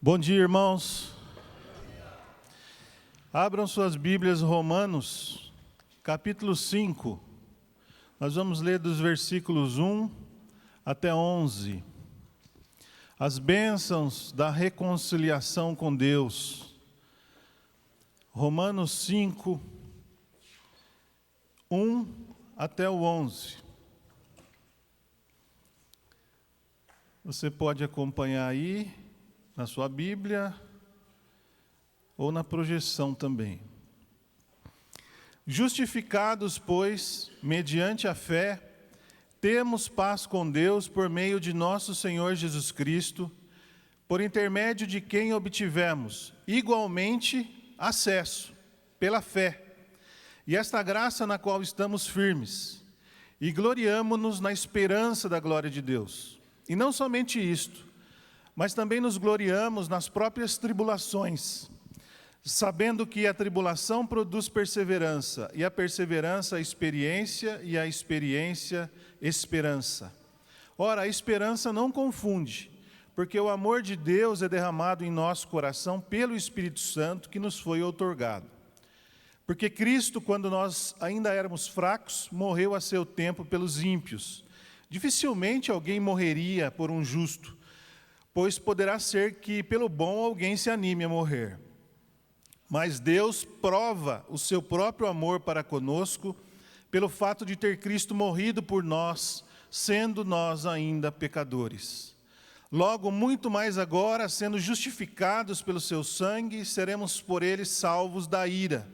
Bom dia, irmãos. Abram suas Bíblias, Romanos, capítulo 5. Nós vamos ler dos versículos 1 até 11. As bênçãos da reconciliação com Deus. Romanos 5, 1 até o 11. Você pode acompanhar aí na sua Bíblia ou na projeção também. Justificados, pois, mediante a fé, temos paz com Deus por meio de nosso Senhor Jesus Cristo, por intermédio de quem obtivemos igualmente acesso, pela fé, e esta graça na qual estamos firmes, e gloriamo-nos na esperança da glória de Deus. E não somente isto, mas também nos gloriamos nas próprias tribulações, sabendo que a tribulação produz perseverança, e a perseverança, experiência, e a experiência, esperança. Ora, a esperança não confunde, porque o amor de Deus é derramado em nosso coração pelo Espírito Santo que nos foi outorgado. Porque Cristo, quando nós ainda éramos fracos, morreu a seu tempo pelos ímpios. Dificilmente alguém morreria por um justo, pois poderá ser que pelo bom alguém se anime a morrer. Mas Deus prova o seu próprio amor para conosco, pelo fato de ter Cristo morrido por nós, sendo nós ainda pecadores. Logo, muito mais agora, sendo justificados pelo seu sangue, seremos por ele salvos da ira.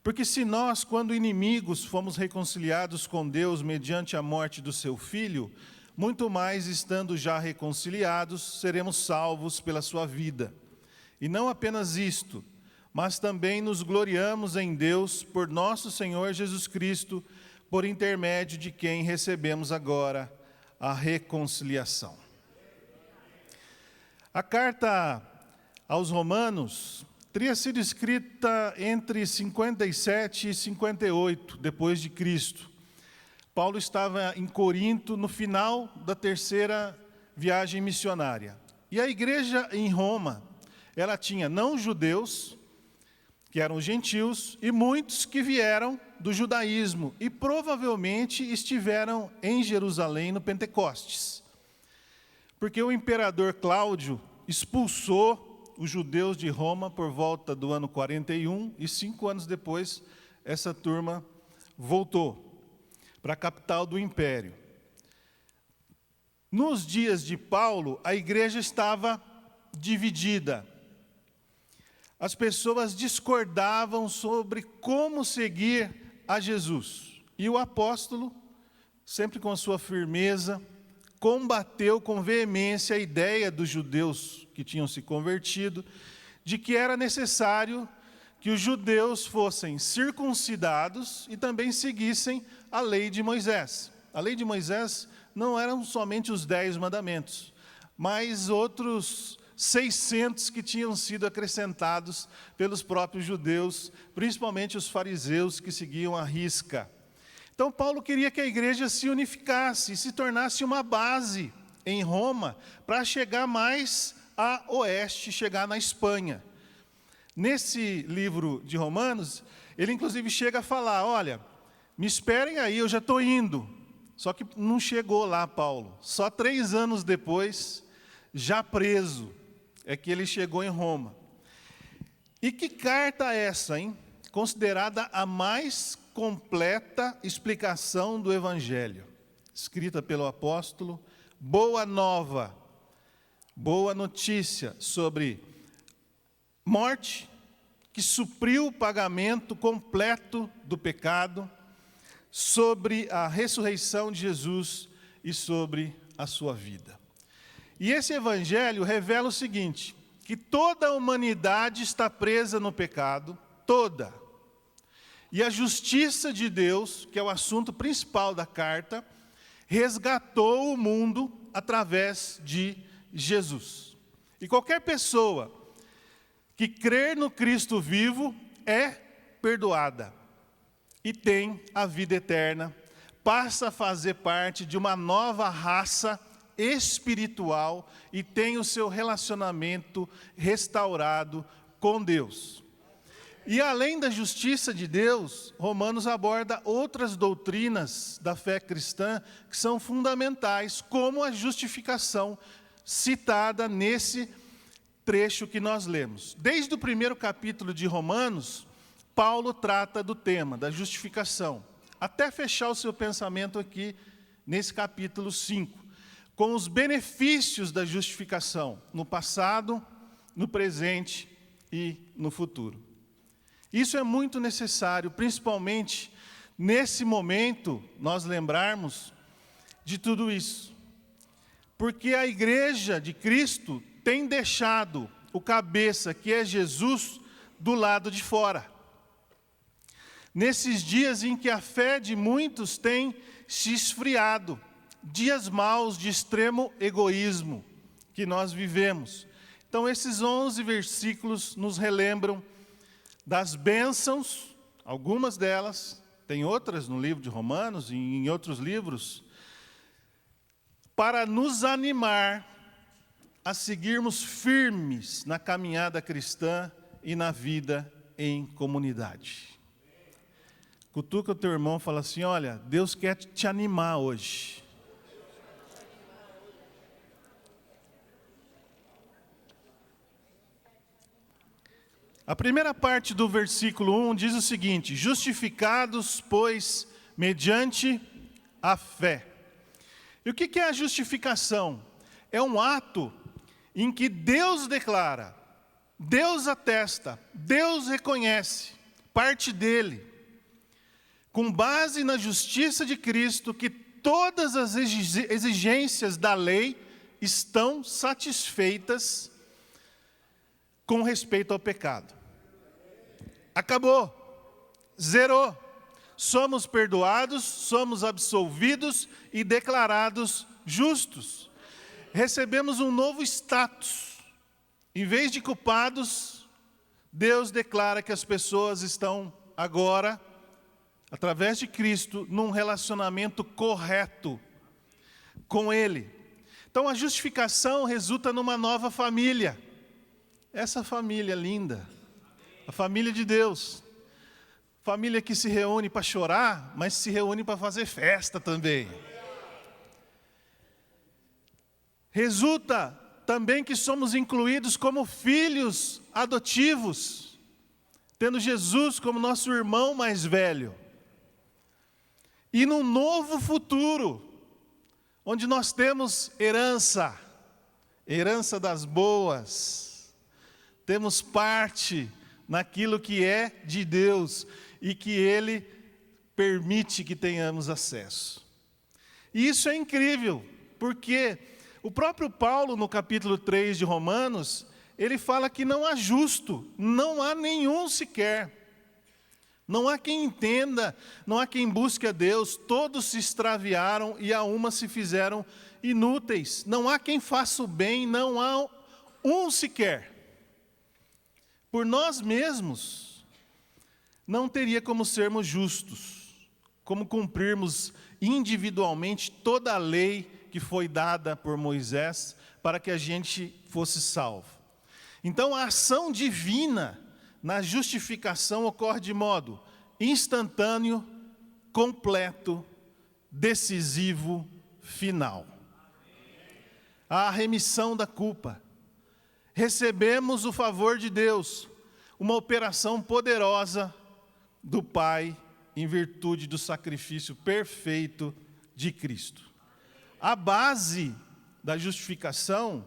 Porque se nós, quando inimigos, fomos reconciliados com Deus mediante a morte do seu Filho, muito mais, estando já reconciliados, seremos salvos pela sua vida. E não apenas isto, mas também nos gloriamos em Deus por nosso Senhor Jesus Cristo, por intermédio de quem recebemos agora a reconciliação. A carta aos Romanos teria sido escrita entre 57 e 58 depois de Cristo. Paulo estava em Corinto no final da terceira viagem missionária. E a igreja em Roma, ela tinha não-judeus, que eram gentios, e muitos que vieram do judaísmo e provavelmente estiveram em Jerusalém no Pentecostes. Porque o imperador Cláudio expulsou os judeus de Roma por volta do ano 41 e 5 anos depois essa turma voltou para a capital do império. Nos dias de Paulo, a igreja estava dividida. As pessoas discordavam sobre como seguir a Jesus. E o apóstolo, sempre com a sua firmeza, combateu com veemência a ideia dos judeus que tinham se convertido, de que era necessário que os judeus fossem circuncidados e também seguissem a lei de Moisés. A lei de Moisés não eram somente os 10 mandamentos, mas outros 600 que tinham sido acrescentados pelos próprios judeus, principalmente os fariseus que seguiam à risca. Então Paulo queria que a igreja se unificasse, se tornasse uma base em Roma, para chegar mais a oeste, chegar na Espanha. Nesse livro de Romanos, ele inclusive chega a falar, olha, me esperem aí, eu já estou indo. Só que não chegou lá, Paulo. Só 3 anos depois, já preso, é que ele chegou em Roma. E que carta é essa, hein? Considerada a mais completa explicação do Evangelho. Escrita pelo apóstolo, boa nova, boa notícia sobre morte, que supriu o pagamento completo do pecado, sobre a ressurreição de Jesus e sobre a sua vida. E esse evangelho revela o seguinte, que toda a humanidade está presa no pecado, toda. E a justiça de Deus, que é o assunto principal da carta, resgatou o mundo através de Jesus. E qualquer pessoa que crer no Cristo vivo é perdoada e tem a vida eterna, passa a fazer parte de uma nova raça espiritual e tem o seu relacionamento restaurado com Deus. E além da justiça de Deus, Romanos aborda outras doutrinas da fé cristã que são fundamentais, como a justificação citada nesse trecho que nós lemos. Desde o primeiro capítulo de Romanos, Paulo trata do tema da justificação, até fechar o seu pensamento aqui nesse capítulo 5, com os benefícios da justificação no passado, no presente e no futuro. Isso é muito necessário, principalmente nesse momento, nós lembrarmos de tudo isso. Porque a igreja de Cristo tem deixado o cabeça, que é Jesus, do lado de fora. Nesses dias em que a fé de muitos tem se esfriado, dias maus de extremo egoísmo que nós vivemos. Então esses 11 versículos nos relembram das bênçãos, algumas delas, tem outras no livro de Romanos e em outros livros, para nos animar a seguirmos firmes na caminhada cristã e na vida em comunidade. Cutuca o teu irmão e fala assim: olha, Deus quer te animar hoje. A primeira parte do versículo 1 diz o seguinte: justificados, pois, mediante a fé. E o que é a justificação? É um ato em que Deus declara, Deus atesta, Deus reconhece, parte dele, com base na justiça de Cristo, que todas as exigências da lei estão satisfeitas com respeito ao pecado. Acabou, zerou. Somos perdoados, somos absolvidos e declarados justos. Recebemos um novo status. Em vez de culpados, Deus declara que as pessoas estão agora, através de Cristo, num relacionamento correto com Ele. Então a justificação resulta numa nova família. Essa família linda, a família de Deus, família que se reúne para chorar, mas se reúne para fazer festa também. Resulta também que somos incluídos como filhos adotivos, tendo Jesus como nosso irmão mais velho. E num novo futuro, onde nós temos herança das boas, temos parte naquilo que é de Deus e que Ele permite que tenhamos acesso. E isso é incrível, porque o próprio Paulo, no capítulo 3 de Romanos, ele fala que não há justo, não há nenhum sequer. Não há quem entenda, não há quem busque a Deus, todos se extraviaram e a uma se fizeram inúteis. Não há quem faça o bem, não há um sequer. Por nós mesmos, não teria como sermos justos, como cumprirmos individualmente toda a lei que foi dada por Moisés para que a gente fosse salvo. Então a ação divina na justificação ocorre de modo instantâneo, completo, decisivo, final. A remissão da culpa. Recebemos o favor de Deus, uma operação poderosa do Pai em virtude do sacrifício perfeito de Cristo. A base da justificação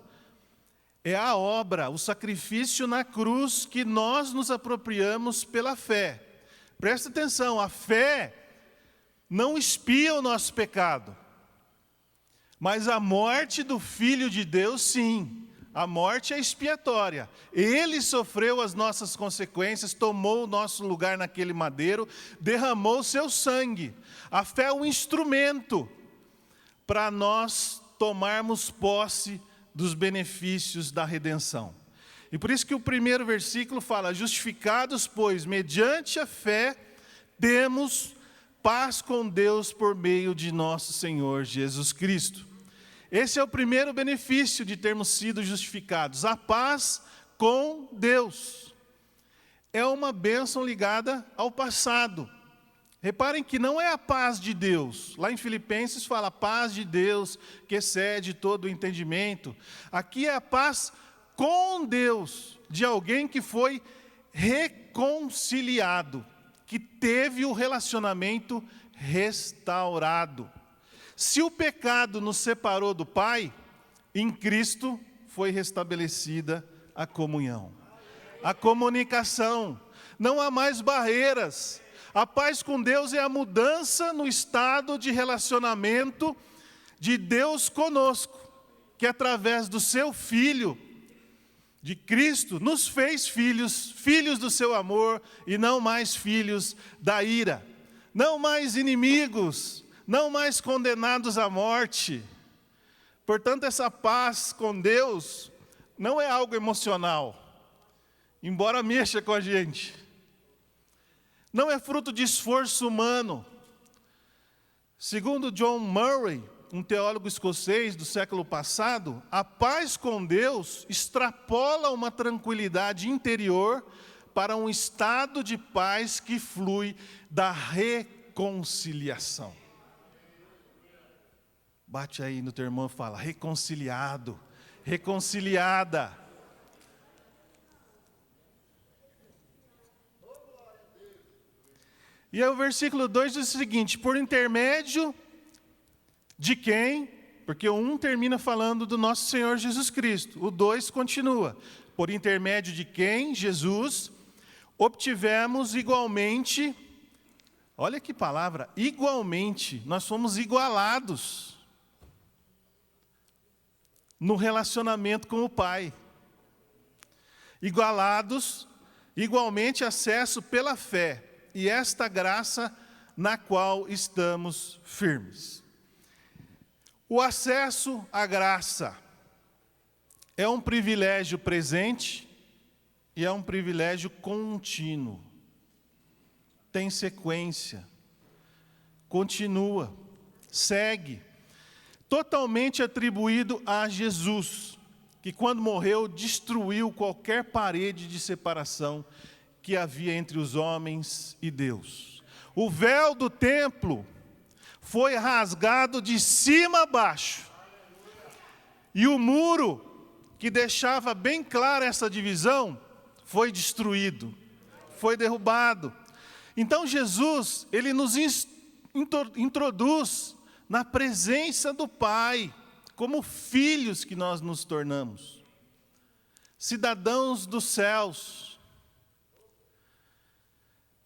é a obra, o sacrifício na cruz que nós nos apropriamos pela fé. Presta atenção, a fé não expia o nosso pecado, mas a morte do Filho de Deus, sim. A morte é expiatória. Ele sofreu as nossas consequências, tomou o nosso lugar naquele madeiro, derramou o seu sangue. A fé é um instrumento para nós tomarmos posse dos benefícios da redenção. E por isso que o primeiro versículo fala: justificados, pois, mediante a fé, temos paz com Deus por meio de nosso Senhor Jesus Cristo. Esse é o primeiro benefício de termos sido justificados, a paz com Deus. É uma bênção ligada ao passado. Reparem que não é a paz de Deus. Lá em Filipenses fala a paz de Deus, que excede todo o entendimento. Aqui é a paz com Deus, de alguém que foi reconciliado, que teve o relacionamento restaurado. Se o pecado nos separou do Pai, em Cristo foi restabelecida a comunhão, a comunicação. Não há mais barreiras. A paz com Deus é a mudança no estado de relacionamento de Deus conosco, que através do seu Filho, de Cristo, nos fez filhos, filhos do seu amor e não mais filhos da ira, não mais inimigos, não mais condenados à morte. Portanto, essa paz com Deus não é algo emocional, embora mexa com a gente. Não é fruto de esforço humano. Segundo John Murray, um teólogo escocês do século passado, a paz com Deus extrapola uma tranquilidade interior para um estado de paz que flui da reconciliação. Bate aí no teu irmão e fala, reconciliado, reconciliada. E aí o versículo 2 diz o seguinte, por intermédio de quem? Porque o 1 termina falando do nosso Senhor Jesus Cristo, o 2 continua, por intermédio de quem, Jesus, obtivemos igualmente, olha que palavra, igualmente, nós somos igualados no relacionamento com o Pai. Igualados, igualmente acesso pela fé, e esta graça na qual estamos firmes. O acesso à graça é um privilégio presente e é um privilégio contínuo. Tem sequência, continua, segue. Totalmente atribuído a Jesus, que quando morreu destruiu qualquer parede de separação que havia entre os homens e Deus. O véu do templo foi rasgado de cima a baixo. E o muro que deixava bem clara essa divisão foi destruído, foi derrubado. Então Jesus, ele nos introduz na presença do Pai, como filhos que nós nos tornamos, cidadãos dos céus,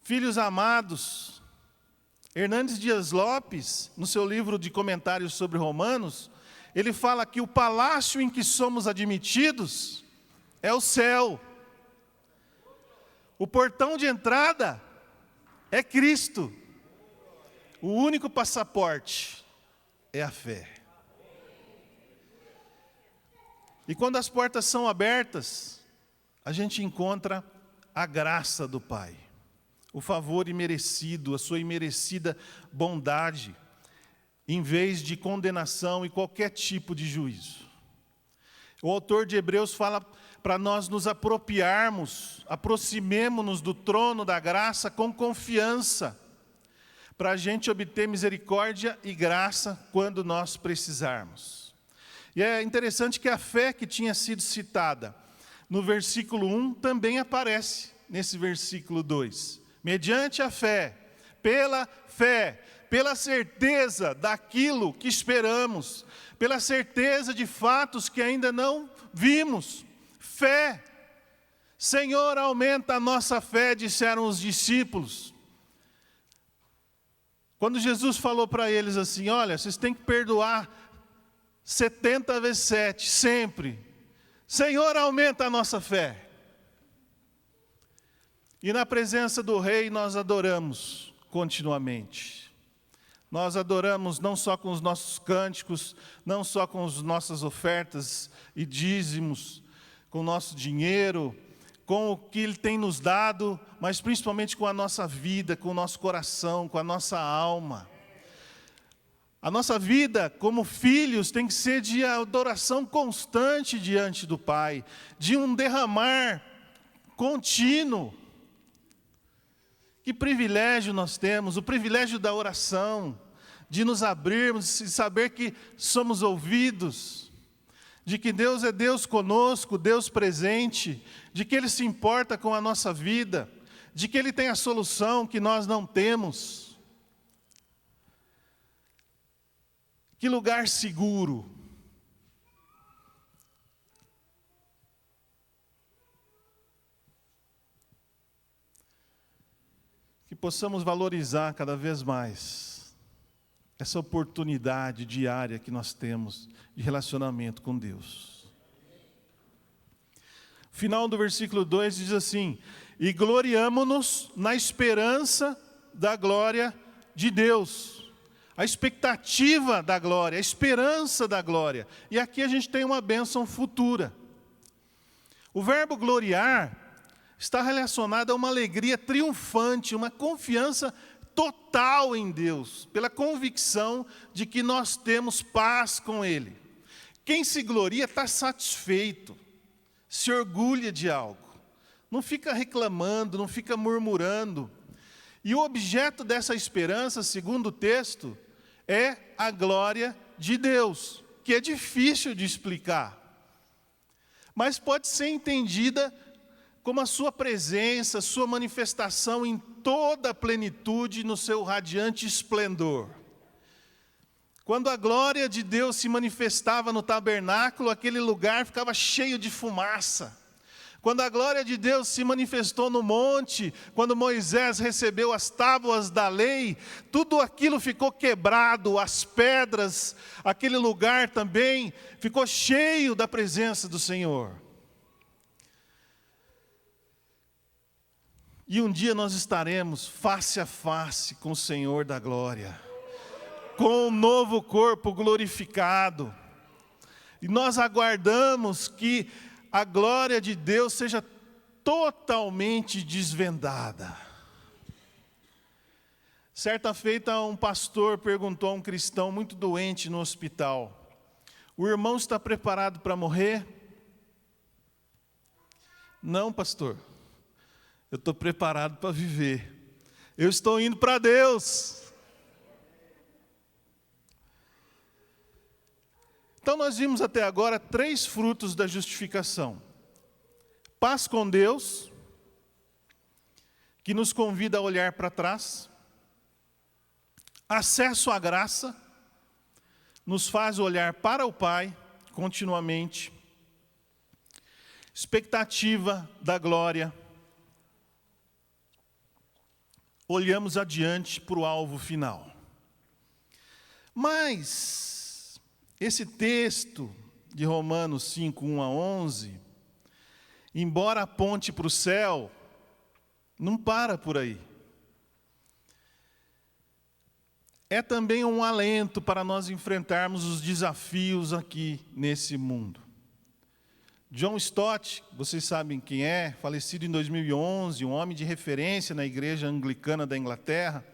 filhos amados. Hernandes Dias Lopes, no seu livro de comentários sobre Romanos, ele fala que o palácio em que somos admitidos é o céu. O portão de entrada é Cristo. O único passaporte é a fé. E quando as portas são abertas, a gente encontra a graça do Pai, o favor imerecido, a sua imerecida bondade, em vez de condenação e qualquer tipo de juízo. O autor de Hebreus fala para nós nos apropriarmos, aproximemo-nos do trono da graça com confiança, para a gente obter misericórdia e graça quando nós precisarmos. E é interessante que a fé que tinha sido citada no versículo 1 também aparece nesse versículo 2. Mediante a fé, pela certeza daquilo que esperamos, pela certeza de fatos que ainda não vimos. Fé. Senhor, aumenta a nossa fé, disseram os discípulos. Quando Jesus falou para eles assim, olha, vocês têm que perdoar 70 vezes 7, sempre. Senhor, aumenta a nossa fé. E na presença do Rei nós adoramos continuamente. Nós adoramos não só com os nossos cânticos, não só com as nossas ofertas e dízimos, com o nosso dinheiro, com o que Ele tem nos dado, mas principalmente com a nossa vida, com o nosso coração, com a nossa alma. A nossa vida como filhos tem que ser de adoração constante diante do Pai, de um derramar contínuo. Que privilégio nós temos, o privilégio da oração, de nos abrirmos e saber que somos ouvidos, de que Deus é Deus conosco, Deus presente, de que Ele se importa com a nossa vida, de que Ele tem a solução que nós não temos. Que lugar seguro. Que possamos valorizar cada vez mais essa oportunidade diária que nós temos de relacionamento com Deus. O final do versículo 2 diz assim: e gloriamo-nos na esperança da glória de Deus. A expectativa da glória, a esperança da glória. E aqui a gente tem uma bênção futura. O verbo gloriar está relacionado a uma alegria triunfante, uma confiança total em Deus, pela convicção de que nós temos paz com Ele. Quem se gloria está satisfeito, se orgulha de algo, não fica reclamando, não fica murmurando. E o objeto dessa esperança, segundo o texto, é a glória de Deus, que é difícil de explicar, mas pode ser entendida como a sua presença, a sua manifestação em toda a plenitude no seu radiante esplendor. Quando a glória de Deus se manifestava no tabernáculo, aquele lugar ficava cheio de fumaça. Quando a glória de Deus se manifestou no monte, quando Moisés recebeu as tábuas da lei, tudo aquilo ficou quebrado, as pedras, aquele lugar também ficou cheio da presença do Senhor. E um dia nós estaremos face a face com o Senhor da glória, com um novo corpo glorificado. E nós aguardamos que a glória de Deus seja totalmente desvendada. Certa feita, um pastor perguntou a um cristão muito doente no hospital: o irmão está preparado para morrer? Não, pastor, eu estou preparado para viver. Eu estou indo para Deus. Então nós vimos até agora 3 frutos da justificação: paz com Deus, que nos convida a olhar para trás; acesso à graça, nos faz olhar para o Pai continuamente; expectativa da glória, olhamos adiante para o alvo final. Mas esse texto de Romanos 5, 1 a 11, embora aponte para o céu, não para por aí. É também um alento para nós enfrentarmos os desafios aqui nesse mundo. John Stott, vocês sabem quem é, falecido em 2011, um homem de referência na igreja anglicana da Inglaterra,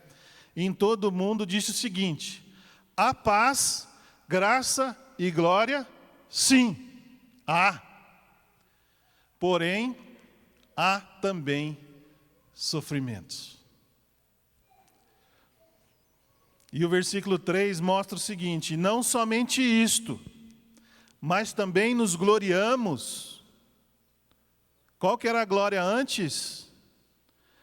e em todo o mundo disse o seguinte: há paz, graça e glória, sim, há. Porém, há também sofrimentos. E o versículo 3 mostra o seguinte: não somente isto, mas também nos gloriamos. Qual que era a glória antes?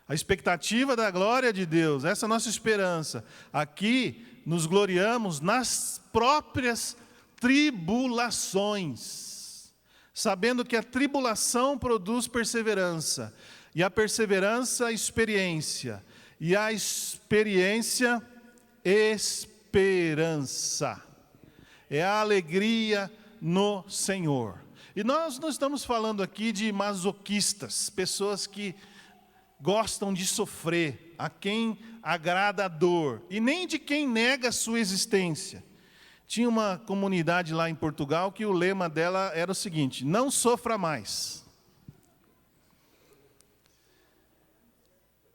A expectativa da glória de Deus, essa é a nossa esperança. Aqui nos gloriamos nas próprias tribulações, sabendo que a tribulação produz perseverança, e a perseverança, experiência, e a experiência, esperança. É a alegria no Senhor. E nós não estamos falando aqui de masoquistas, pessoas que gostam de sofrer, a quem agrada a dor, e nem de quem nega a sua existência. Tinha uma comunidade lá em Portugal que o lema dela era o seguinte: não sofra mais.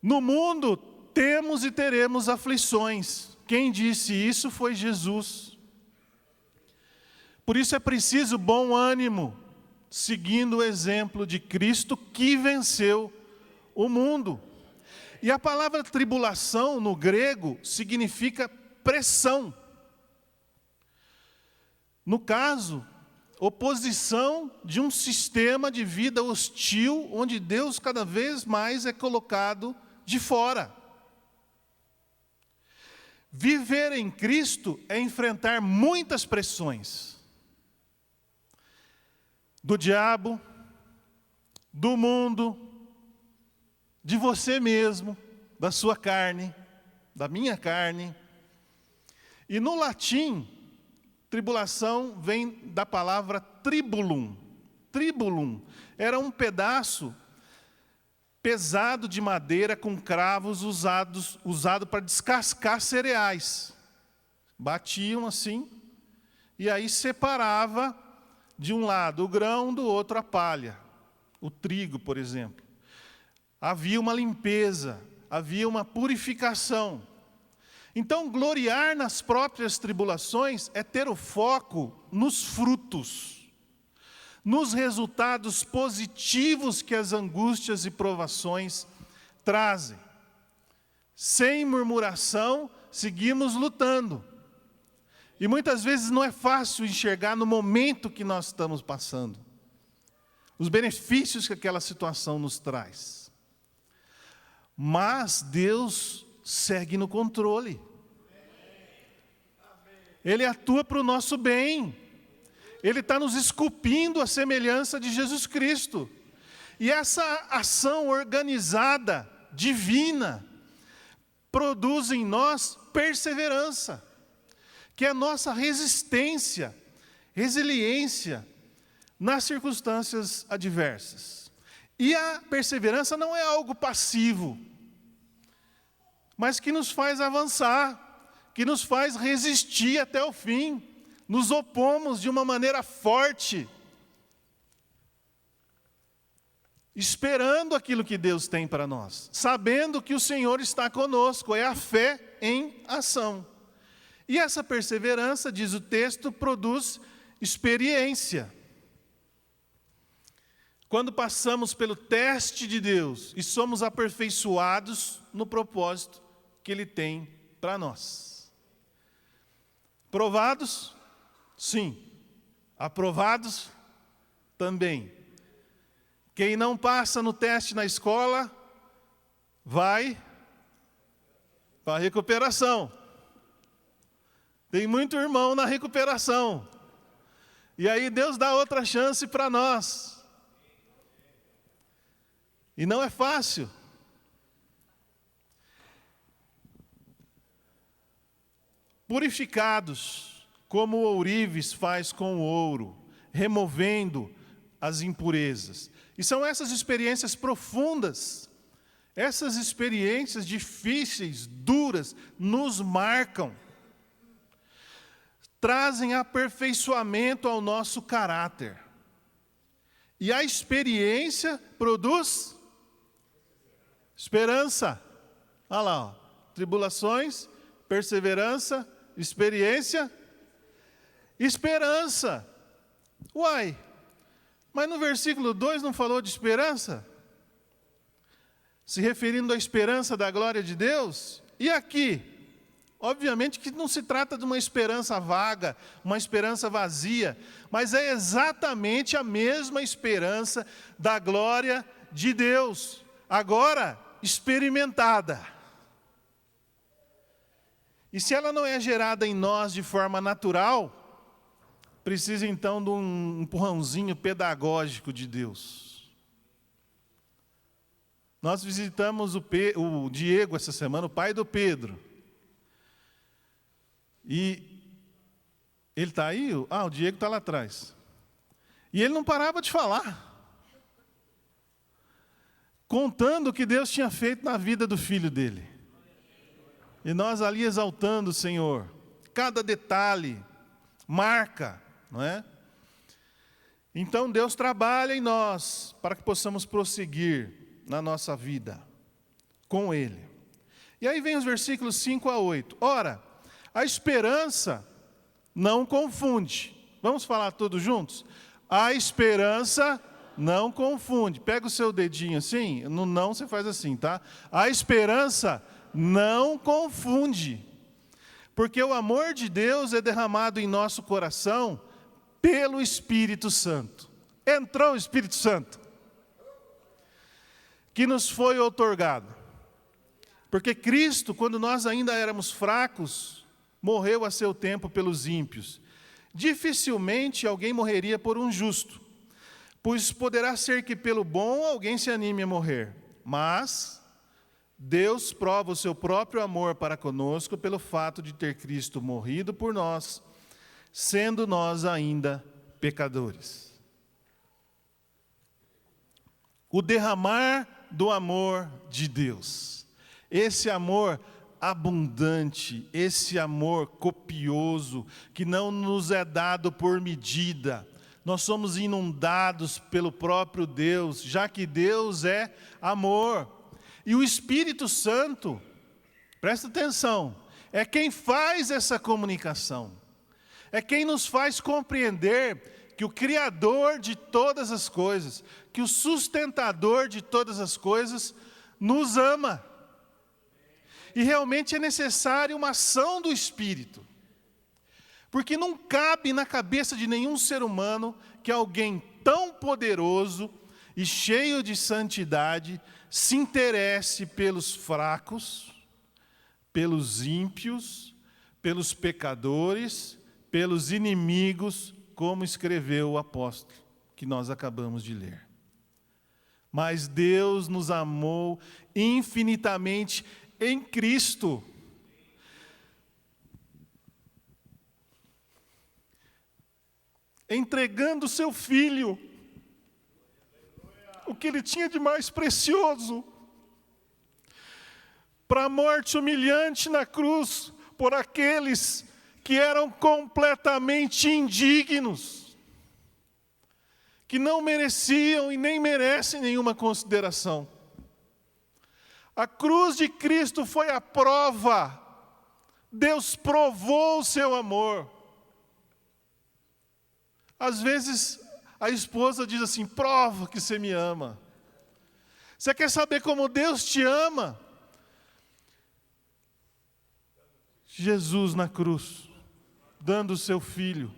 No mundo temos e teremos aflições, Quem disse isso foi Jesus. Por isso é preciso bom ânimo, seguindo o exemplo de Cristo que venceu o mundo. E a palavra tribulação no grego significa pressão. No caso, oposição de um sistema de vida hostil, onde Deus cada vez mais é colocado de fora. Viver em Cristo é enfrentar muitas pressões. Do diabo, do mundo, de você mesmo, da sua carne, da minha carne. E no latim, tribulação vem da palavra tribulum. Tribulum era um pedaço pesado de madeira com cravos usado para descascar cereais. Batiam assim, e aí separava de um lado o grão, do outro a palha, o trigo, por exemplo. Havia uma limpeza, havia uma purificação. Então, gloriar nas próprias tribulações é ter o foco nos frutos, nos resultados positivos que as angústias e provações trazem. Sem murmuração, seguimos lutando. E muitas vezes não é fácil enxergar no momento que nós estamos passando os benefícios que aquela situação nos traz. Mas Deus segue no controle. Ele atua para o nosso bem. Ele está nos esculpindo a semelhança de Jesus Cristo. E essa ação organizada, divina, produz em nós perseverança, que é a nossa resistência, resiliência nas circunstâncias adversas. E a perseverança não é algo passivo, mas que nos faz avançar, que nos faz resistir até o fim, nos opomos de uma maneira forte, esperando aquilo que Deus tem para nós, sabendo que o Senhor está conosco, é a fé em ação. E essa perseverança, diz o texto, produz experiência. Quando passamos pelo teste de Deus e somos aperfeiçoados no propósito que Ele tem para nós. Provados? Sim. Aprovados? Também. Quem não passa no teste na escola, vai para a recuperação. Tem muito irmão na recuperação. E aí Deus dá outra chance para nós. E não é fácil. Purificados, como o ourives faz com o ouro, removendo as impurezas. E são essas experiências profundas, essas experiências difíceis, duras, nos marcam. Trazem aperfeiçoamento ao nosso caráter. E a experiência produz esperança. Olha lá, ó. Tribulações, perseverança, experiência, esperança. Uai, mas no versículo 2 não falou de esperança? Se referindo à esperança da glória de Deus? E aqui? Obviamente que não se trata de uma esperança vaga, uma esperança vazia, mas é exatamente a mesma esperança da glória de Deus, agora experimentada. E se ela não é gerada em nós de forma natural, precisa então de um empurrãozinho pedagógico de Deus. Nós visitamos o Diego essa semana, o pai do Pedro. E ele está aí? O Diego está lá atrás. E ele não parava de falar, contando o que Deus tinha feito na vida do filho dele. E nós ali exaltando o Senhor. Cada detalhe marca, não é? Então Deus trabalha em nós para que possamos prosseguir na nossa vida com Ele. E aí vem os versículos 5 a 8. Ora, A esperança não confunde. Vamos falar todos juntos? A esperança não confunde. Pega o seu dedinho assim, no não você faz assim, tá? A esperança não confunde. Porque o amor de Deus é derramado em nosso coração pelo Espírito Santo. Entrou o Espírito Santo, que nos foi outorgado. Porque Cristo, quando nós ainda éramos fracos, morreu a seu tempo pelos ímpios. Dificilmente alguém morreria por um justo, pois poderá ser que pelo bom alguém se anime a morrer. Mas Deus prova o seu próprio amor para conosco pelo fato de ter Cristo morrido por nós, sendo nós ainda pecadores. O derramar do amor de Deus, esse amor abundante, esse amor copioso, que não nos é dado por medida. Nós somos inundados pelo próprio Deus, já que Deus é amor. E o Espírito Santo, presta atenção, é quem faz essa comunicação. É quem nos faz compreender que o Criador de todas as coisas, que o sustentador de todas as coisas, nos ama. E realmente é necessária uma ação do Espírito. Porque não cabe na cabeça de nenhum ser humano que alguém tão poderoso e cheio de santidade se interesse pelos fracos, pelos ímpios, pelos pecadores, pelos inimigos, como escreveu o apóstolo, que nós acabamos de ler. Mas Deus nos amou infinitamente em Cristo. Entregando o seu Filho, o que Ele tinha de mais precioso, para a morte humilhante na cruz, por aqueles que eram completamente indignos, que não mereciam e nem merecem nenhuma consideração. A cruz de Cristo foi a prova. Deus provou o seu amor. Às vezes a esposa diz assim: prova que você me ama. Você quer saber como Deus te ama? Jesus na cruz, dando o seu Filho.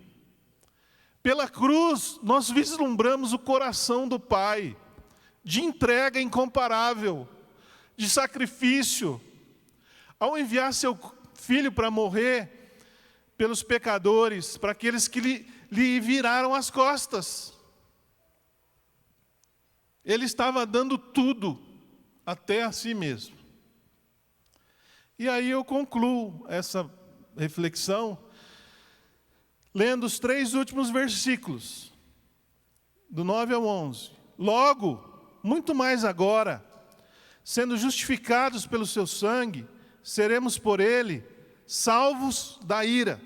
Pela cruz nós vislumbramos o coração do Pai, de entrega incomparável, de sacrifício, ao enviar seu Filho para morrer pelos pecadores, para aqueles que lhe viraram as costas. Ele estava dando tudo, até a si mesmo. E aí eu concluo essa reflexão, lendo os 3 últimos versículos, do 9 ao 11. Logo, muito mais agora, sendo justificados pelo seu sangue, seremos por ele salvos da ira.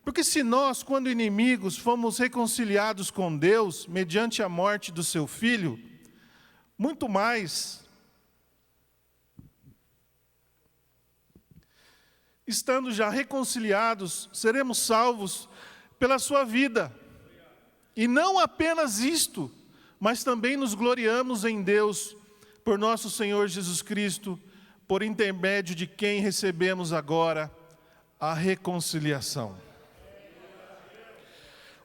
Porque se nós, quando inimigos, fomos reconciliados com Deus, mediante a morte do seu Filho, muito mais, estando já reconciliados, seremos salvos pela sua vida. E não apenas isto, mas também nos gloriamos em Deus, por nosso Senhor Jesus Cristo, por intermédio de quem recebemos agora a reconciliação.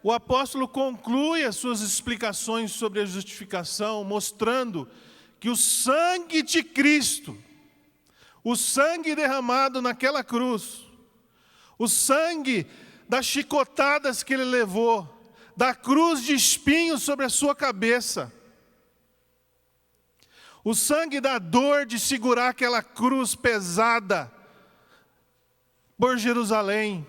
O apóstolo conclui as suas explicações sobre a justificação, mostrando que o sangue de Cristo, o sangue derramado naquela cruz, o sangue das chicotadas que ele levou, da cruz de espinhos sobre a sua cabeça, o sangue da dor de segurar aquela cruz pesada por Jerusalém.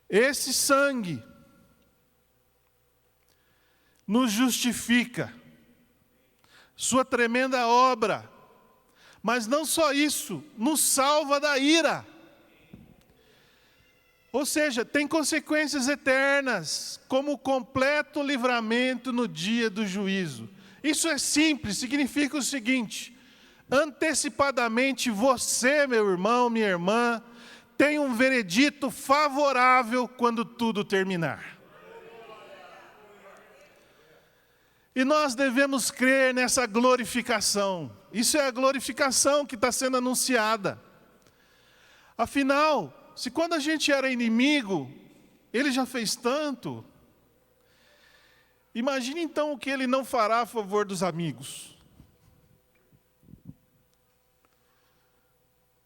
Esse sangue nos justifica, sua tremenda obra, mas não só isso, nos salva da ira. Ou seja, tem consequências eternas, como o completo livramento no dia do juízo. Isso é simples, significa o seguinte: antecipadamente você, meu irmão, minha irmã, tem um veredito favorável quando tudo terminar. E nós devemos crer nessa glorificação. Isso é a glorificação que está sendo anunciada. Afinal, se quando a gente era inimigo, Ele já fez tanto, imagine então o que Ele não fará a favor dos amigos.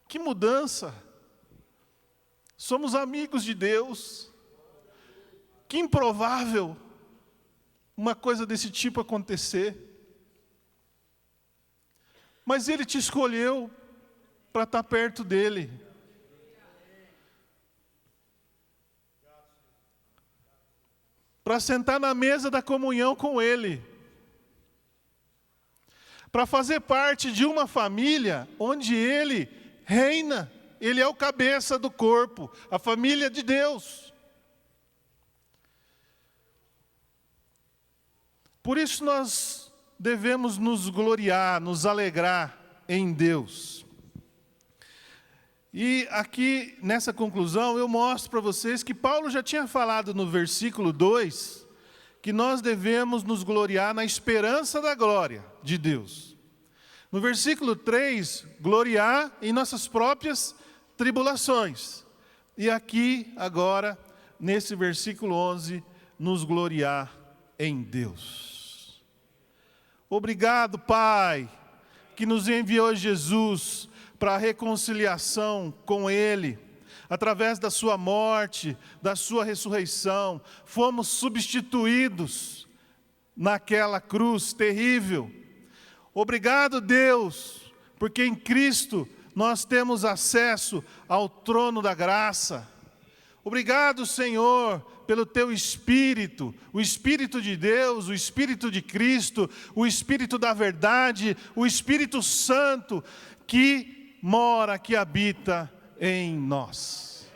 Que mudança! Somos amigos de Deus. Que improvável uma coisa desse tipo acontecer. Mas Ele te escolheu para estar perto dEle. Para sentar na mesa da comunhão com Ele. Para fazer parte de uma família onde Ele reina. Ele é o cabeça do corpo, a família de Deus. Por isso nós devemos nos gloriar, nos alegrar em Deus. E aqui, nessa conclusão, eu mostro para vocês que Paulo já tinha falado no versículo 2, que nós devemos nos gloriar na esperança da glória de Deus. No versículo 3, gloriar em nossas próprias tribulações. E aqui, agora, nesse versículo 11, nos gloriar em Deus. Obrigado, Pai, que nos enviou Jesus para a reconciliação com Ele. Através da sua morte, da sua ressurreição, fomos substituídos naquela cruz terrível. Obrigado, Deus, porque em Cristo nós temos acesso ao trono da graça. Obrigado, Senhor, pelo Teu Espírito, o Espírito de Deus, o Espírito de Cristo, o Espírito da verdade, o Espírito Santo que mora, que habita em nós.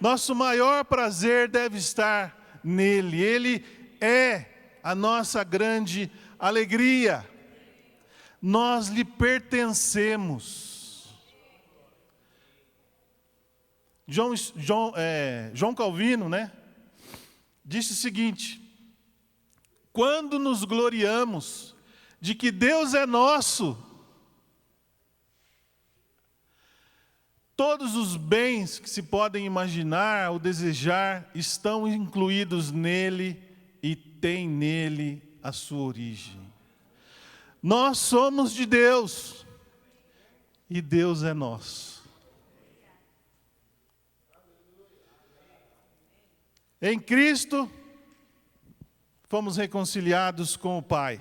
Nosso maior prazer deve estar nele. Ele é a nossa grande alegria. Nós lhe pertencemos. João Calvino, disse o seguinte: quando nos gloriamos de que Deus é nosso, todos os bens que se podem imaginar ou desejar estão incluídos nele e têm nele a sua origem. Nós somos de Deus e Deus é nosso. Em Cristo, fomos reconciliados com o Pai,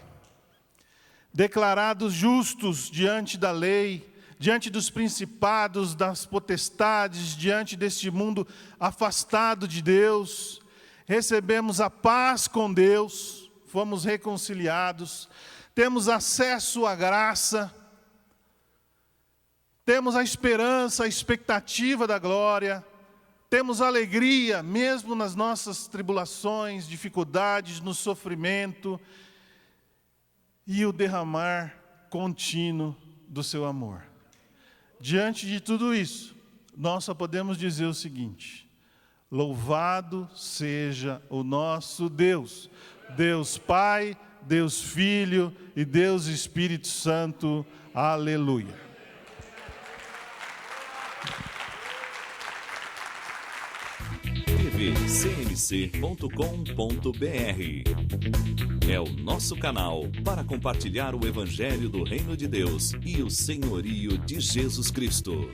declarados justos diante da lei, diante dos principados, das potestades, diante deste mundo afastado de Deus, recebemos a paz com Deus, fomos reconciliados, temos acesso à graça, temos a esperança, a expectativa da glória, temos alegria, mesmo nas nossas tribulações, dificuldades, no sofrimento, e o derramar contínuo do seu amor. Diante de tudo isso, nós só podemos dizer o seguinte: louvado seja o nosso Deus, Deus Pai, Deus Filho e Deus Espírito Santo. Aleluia. tvcmc.com.br é o nosso canal para compartilhar o Evangelho do Reino de Deus e o senhorio de Jesus Cristo.